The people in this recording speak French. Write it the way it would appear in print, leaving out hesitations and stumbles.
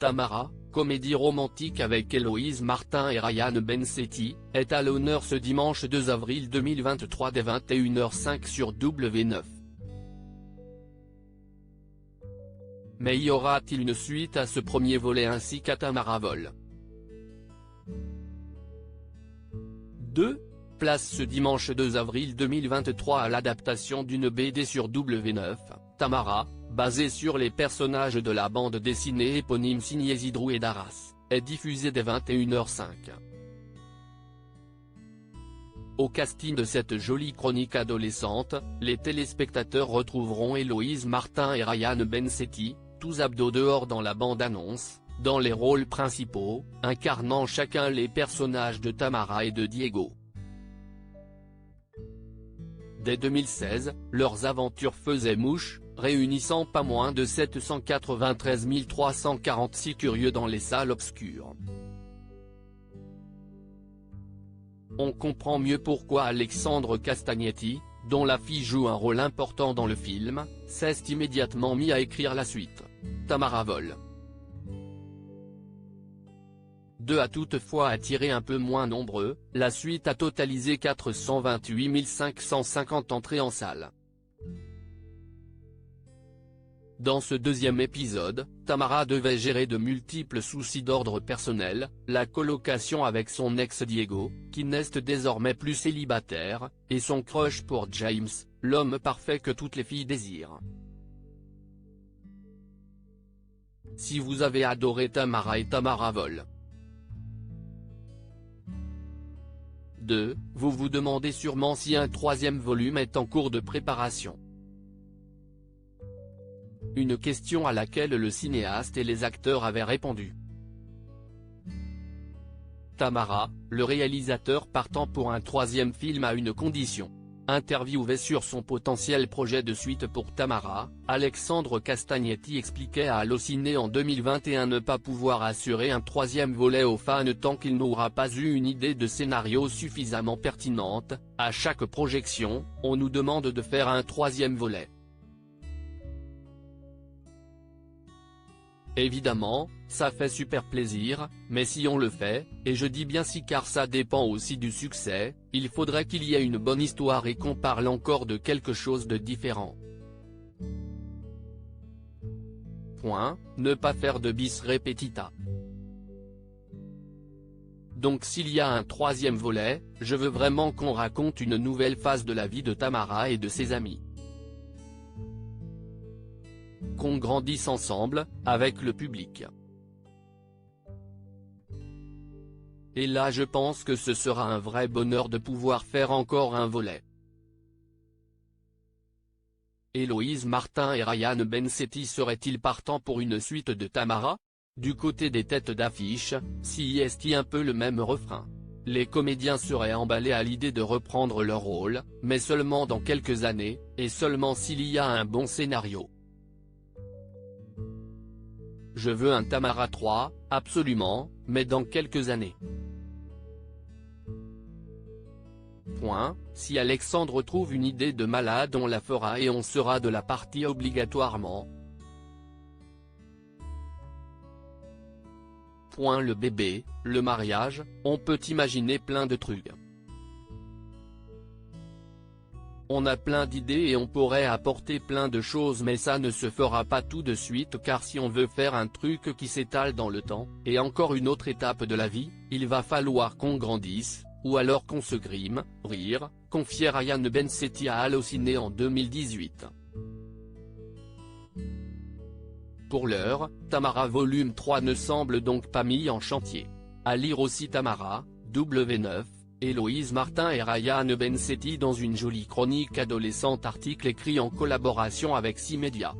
Tamara, comédie romantique avec Héloïse Martin et Ryan Bensetti, est à l'honneur ce dimanche 2 avril 2023 dès 21h05 sur W9. Mais y aura-t-il une suite à ce premier volet ainsi qu'à Tamara Vole 2. Place ce dimanche 2 avril 2023 à l'adaptation d'une BD sur W9, Tamara, basée sur les personnages de la bande dessinée éponyme signée Zidrou et Darras, est diffusée dès 21h05. Au casting de cette jolie chronique adolescente, les téléspectateurs retrouveront Héloïse Martin et Ryan Bensetti, tous abdos dehors dans la bande-annonce, dans les rôles principaux, incarnant chacun les personnages de Tamara et de Diego. Dès 2016, leurs aventures faisaient mouche, réunissant pas moins de 793 346 curieux dans les salles obscures. On comprend mieux pourquoi Alexandre Castagnetti, dont la fille joue un rôle important dans le film, s'est immédiatement mis à écrire la suite. Tamara Vole 2 a toutefois attiré un peu moins nombreux, la suite a totalisé 428 550 entrées en salle. Dans ce deuxième épisode, Tamara devait gérer de multiples soucis d'ordre personnel, la colocation avec son ex Diego, qui n'est désormais plus célibataire, et son crush pour James, l'homme parfait que toutes les filles désirent. Si vous avez adoré Tamara et Tamara Vole 2, vous vous demandez sûrement si un troisième volume est en cours de préparation. Une question à laquelle le cinéaste et les acteurs avaient répondu. Tamara, le réalisateur partant pour un troisième film à une condition. Interviewé sur son potentiel projet de suite pour Tamara, Alexandre Castagnetti expliquait à Allociné en 2021 ne pas pouvoir assurer un troisième volet aux fans tant qu'il n'aura pas eu une idée de scénario suffisamment pertinente. À chaque projection, on nous demande de faire un troisième volet. Évidemment, ça fait super plaisir, mais si on le fait, et je dis bien si car ça dépend aussi du succès, il faudrait qu'il y ait une bonne histoire et qu'on parle encore de quelque chose de différent. Point, ne pas faire de bis repetita. Donc s'il y a un troisième volet, je veux vraiment qu'on raconte une nouvelle phase de la vie de Tamara et de ses amis. Qu'on grandisse ensemble, avec le public. Et là je pense que ce sera un vrai bonheur de pouvoir faire encore un volet. Héloïse Martin et Ryan Bensetti seraient-ils partants pour une suite de Tamara? Du côté des têtes d'affiche, si est un peu le même refrain. Les comédiens seraient emballés à l'idée de reprendre leur rôle, mais seulement dans quelques années, et seulement s'il y a un bon scénario. Je veux un Tamara 3, absolument, mais dans quelques années. Point, si Alexandre trouve une idée de malade on la fera et on sera de la partie obligatoirement. Point le bébé, le mariage, on peut imaginer plein de trucs. On a plein d'idées et on pourrait apporter plein de choses mais ça ne se fera pas tout de suite car si on veut faire un truc qui s'étale dans le temps, et encore une autre étape de la vie, il va falloir qu'on grandisse, ou alors qu'on se grime, rire, confiait Ryan Bensetti à Allociné en 2018. Pour l'heure, Tamara volume 3 ne semble donc pas mis en chantier. À lire aussi Tamara, W9. Héloïse Martin et Ryan Bensetti dans une jolie chronique adolescente article écrit en collaboration avec 6 médias.